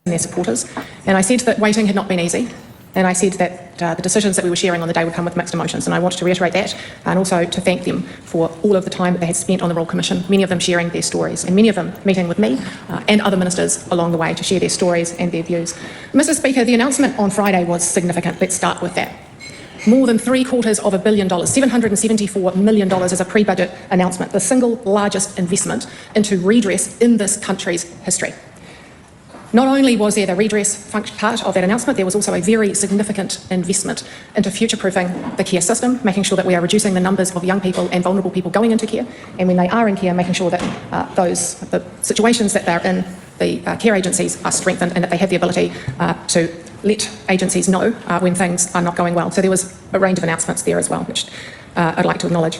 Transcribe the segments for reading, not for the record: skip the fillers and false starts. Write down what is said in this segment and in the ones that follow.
their supporters. And I said that waiting had not been easy. And I said that the decisions that we were sharing on the day would come with mixed emotions. And I wanted to reiterate that and also to thank them for all of the time that they had spent on the Royal Commission, many of them sharing their stories and many of them meeting with me and other ministers along the way to share their stories and their views. Mr. Speaker, the announcement on Friday was significant. Let's start with that. More than $750 million, $774 million is a pre-budget announcement, the single largest investment into redress in this country's history. Not only was there the redress part of that announcement, there was also a very significant investment into future-proofing the care system, making sure that we are reducing the numbers of young people and vulnerable people going into care, and when they are in care, making sure that the situations that they're in, the care agencies are strengthened and that they have the ability to let agencies know when things are not going well. So there was a range of announcements there as well, which I'd like to acknowledge.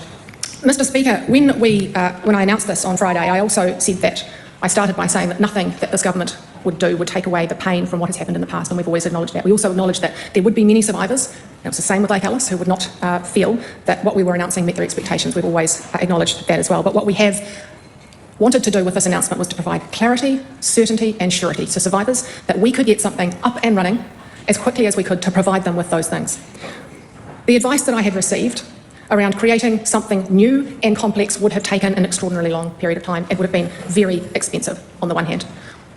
Mr. Speaker, when I announced this on Friday, I also said that I started by saying that nothing that this government would do would take away the pain from what has happened in the past, and we've always acknowledged that. We also acknowledged that there would be many survivors, and it was the same with Lake Alice, who would not feel that what we were announcing met their expectations. We've always acknowledged that as well. But what we have wanted to do with this announcement was to provide clarity, certainty and surety to survivors that we could get something up and running as quickly as we could to provide them with those things. The advice that I had received around creating something new and complex would have taken an extraordinarily long period of time. It would have been very expensive on the one hand.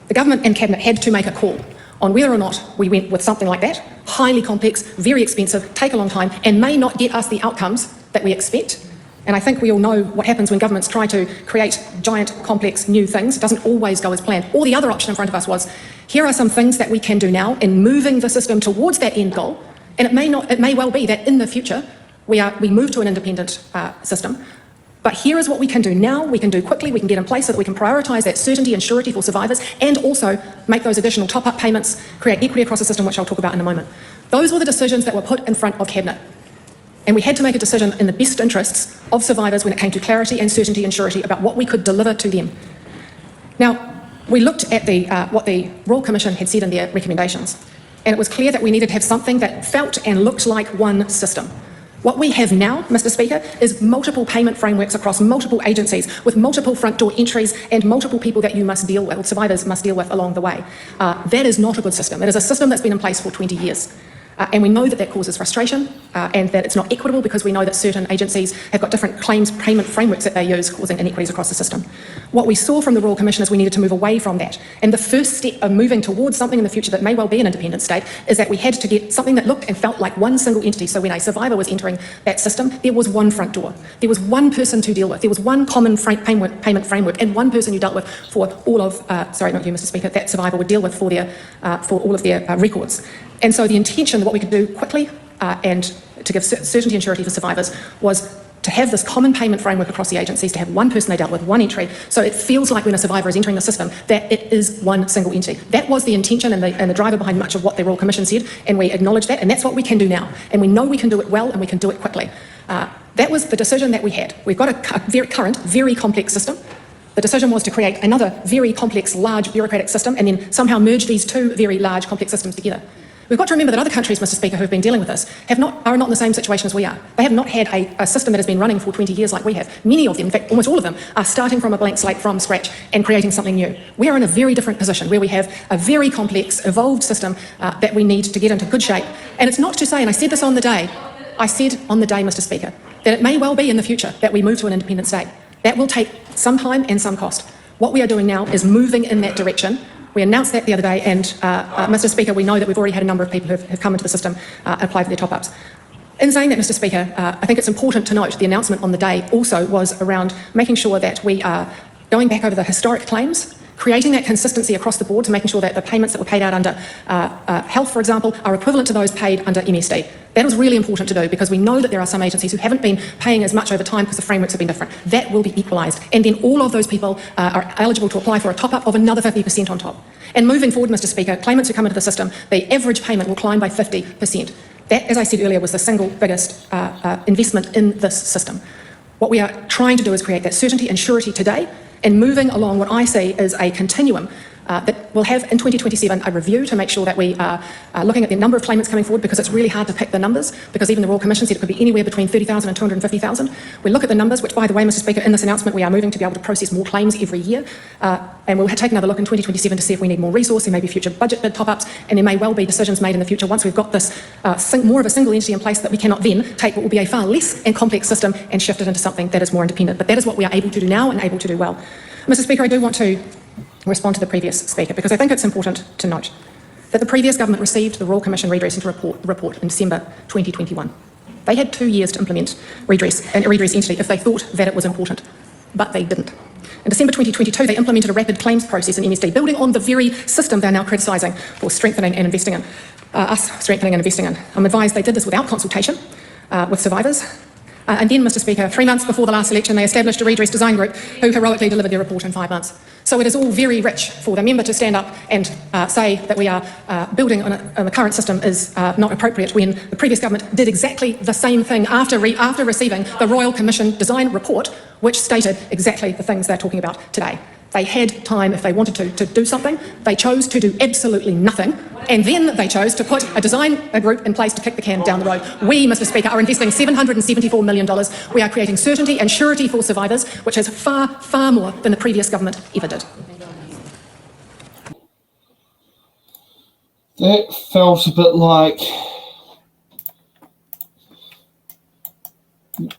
The government and cabinet had to make a call on whether or not we went with something like that, highly complex, very expensive, take a long time, and may not get us the outcomes that we expect. And I think we all know what happens when governments try to create giant, complex, new things. It doesn't always go as planned. Or the other option in front of us was, here are some things that we can do now in moving the system towards that end goal. And it may well be that in the future, we move to an independent system. But here is what we can do now, we can do quickly, we can get in place so that we can prioritise that certainty and surety for survivors and also make those additional top-up payments, create equity across the system, which I'll talk about in a moment. Those were the decisions that were put in front of Cabinet. And we had to make a decision in the best interests of survivors when it came to clarity and certainty and surety about what we could deliver to them. Now, we looked at what the Royal Commission had said in their recommendations, and it was clear that we needed to have something that felt and looked like one system. What we have now, Mr. Speaker, is multiple payment frameworks across multiple agencies with multiple front door entries and multiple people that you must deal with, or survivors must deal with along the way. That is not a good system. It is a system that's been in place for 20 years. And we know that that causes frustration and that it's not equitable because we know that certain agencies have got different claims payment frameworks that they use, causing inequities across the system. What we saw from the Royal Commission is we needed to move away from that. And the first step of moving towards something in the future that may well be an independent state is that we had to get something that looked and felt like one single entity. So when a survivor was entering that system, there was one front door. There was one person to deal with. There was one common payment framework and one person you dealt with for all of, sorry, not you, Mr. Speaker, that survivor would deal with for all of their records. And so the intention, what we could do quickly and to give certainty and surety for survivors was to have this common payment framework across the agencies, to have one person they dealt with, one entry, so it feels like when a survivor is entering the system that it is one single entity. That was the intention and the driver behind much of what the Royal Commission said, and we acknowledge that, and that's what we can do now. And we know we can do it well and we can do it quickly. That was the decision that we had. We've got a very current, very complex system. The decision was to create another very complex, large bureaucratic system and then somehow merge these two very large, complex systems together. We've got to remember that other countries, Mr. Speaker, who have been dealing with this are not in the same situation as we are. They have not had a system that has been running for 20 years like we have. Many of them, in fact, almost all of them, are starting from a blank slate from scratch and creating something new. We are in a very different position where we have a very complex, evolved system that we need to get into good shape. And it's not to say, and I said this on the day, Mr. Speaker, that it may well be in the future that we move to an independent state. That will take some time and some cost. What we are doing now is moving in that direction. We announced that the other day, and Mr. Speaker, we know that we've already had a number of people who have come into the system and applied for their top-ups. In saying that, Mr. Speaker, I think it's important to note the announcement on the day also was around making sure that we are going back over the historic claims, creating that consistency across the board to making sure that the payments that were paid out under health, for example, are equivalent to those paid under MSD. That was really important to do because we know that there are some agencies who haven't been paying as much over time because the frameworks have been different. That will be equalised. And then all of those people are eligible to apply for a top-up of another 50% on top. And moving forward, Mr. Speaker, claimants who come into the system, the average payment will climb by 50%. That, as I said earlier, was the single biggest investment in this system. What we are trying to do is create that certainty and surety today, and moving along what I see is a continuum that we'll have in 2027 a review to make sure that we are looking at the number of claimants coming forward, because it's really hard to pick the numbers, because even the Royal Commission said it could be anywhere between 30,000 and 250,000. We look at the numbers, which, by the way, Mr Speaker, in this announcement we are moving to be able to process more claims every year, and we'll take another look in 2027 to see if we need more resource. There may be future budget bid top-ups, and there may well be decisions made in the future once we've got this more of a single entity in place, that we cannot then take what will be a far less and complex system and shift it into something that is more independent. But that is what we are able to do now and able to do well. Mr Speaker, I do want to respond to the previous speaker, because I think it's important to note that the previous government received the Royal Commission Redress Centre report in December 2021. They had 2 years to implement a redress entity if they thought that it was important, but they didn't. In December 2022, they implemented a rapid claims process in MSD, building on the very system they're now criticising for strengthening and investing in, I'm advised they did this without consultation with survivors. And then, Mr Speaker, 3 months before the last election, they established a redress design group who heroically delivered their report in 5 months. So it is all very rich for the member to stand up and say that we are building on the current system is not appropriate, when the previous government did exactly the same thing after receiving the Royal Commission design report, which stated exactly the things they're talking about today. They had time, if they wanted to do something. They chose to do absolutely nothing, and then they chose to put a group in place to kick the can down the road. We, Mr Speaker, are investing $774 million. We are creating certainty and surety for survivors, which is far, far more than the previous government ever did. That felt a bit like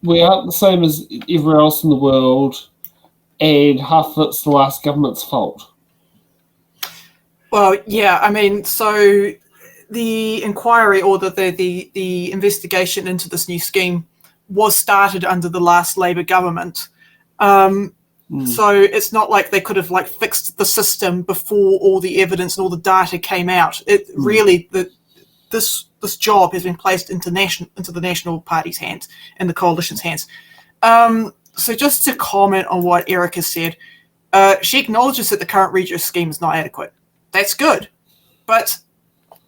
we aren't the same as everywhere else in the world, and half of it's the last government's fault. Well, yeah, I mean, so the inquiry, or the investigation into this new scheme was started under the last Labour government. So it's not like they could have fixed the system before all the evidence and all the data came out. It really, this job has been placed into the National Party's hands and the coalition's hands. So just to comment on what Erica said, she acknowledges that the current redress scheme is not adequate. That's good. But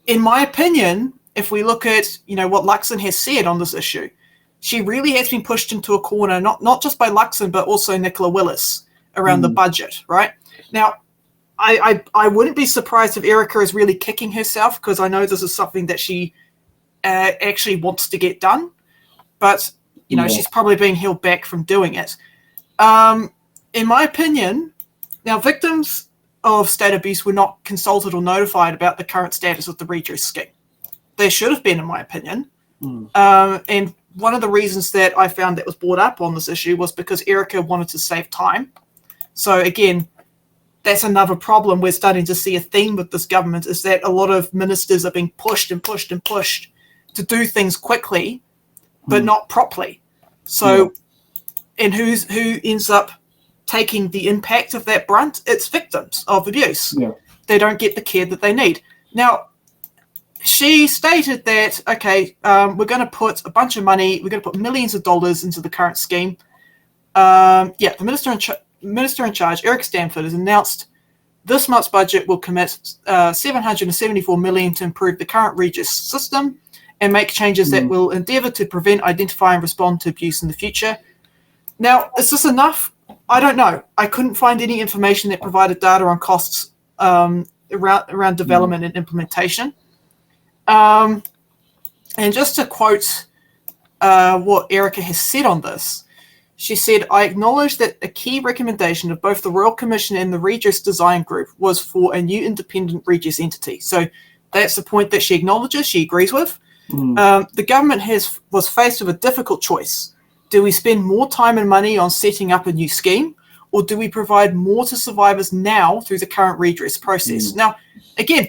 in my opinion, if we look at, what Luxon has said on this issue, she really has been pushed into a corner, not just by Luxon, but also Nicola Willis around the budget, right? Now, I wouldn't be surprised if Erica is really kicking herself, because I know this is something that she actually wants to get done. But, she's probably being held back from doing it. In my opinion, now victims of state abuse were not consulted or notified about the current status of the redress scheme. They should have been, in my opinion. And one of the reasons that I found that was brought up on this issue was because Erica wanted to save time. So again, that's another problem we're starting to see a theme with this government, is that a lot of ministers are being pushed and pushed and pushed to do things quickly, but not properly. So, and who ends up taking the impact of that brunt? It's victims of abuse. They don't get the care that they need. Now, she stated that, okay, we're going to put a bunch of money, we're going to put millions of dollars into the current scheme. The minister in charge, Eric Stanford, has announced this month's budget will commit $774 million to improve the current redress system and make changes that will endeavour to prevent, identify and respond to abuse in the future. Now, is this enough? I don't know. I couldn't find any information that provided data on costs around development and implementation. And just to quote what Erica has said on this, she said, "I acknowledge that a key recommendation of both the Royal Commission and the Redress Design Group was for a new independent redress entity." So that's the point that she acknowledges, she agrees with. The government was faced with a difficult choice. Do we spend more time and money on setting up a new scheme, or do we provide more to survivors now through the current redress process? Now, again,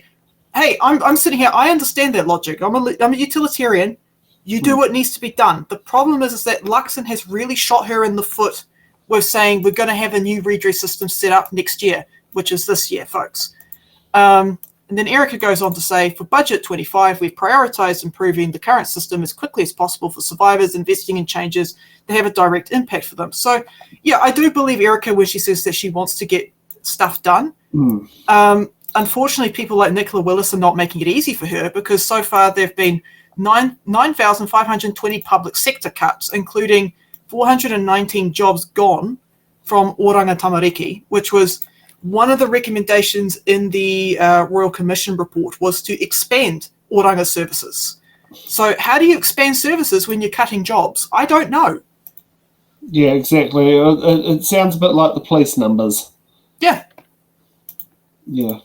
hey, I'm sitting here, I understand that logic. I'm a utilitarian. You do what needs to be done. The problem is that Luxon has really shot her in the foot with saying we're going to have a new redress system set up next year, which is this year, folks. And then Erica goes on to say, for budget 25, we've prioritised improving the current system as quickly as possible for survivors, investing in changes that have a direct impact for them. So, yeah, I do believe Erica when she says that she wants to get stuff done. Unfortunately, people like Nicola Willis are not making it easy for her, because so far there have been 9,520 public sector cuts, including 419 jobs gone from Oranga Tamariki, which was one of the recommendations in the Royal Commission report was to expand oranga services. So how do you expand services when you're cutting jobs? I don't know. Yeah, exactly. It sounds a bit like the police numbers. Yeah. Yeah.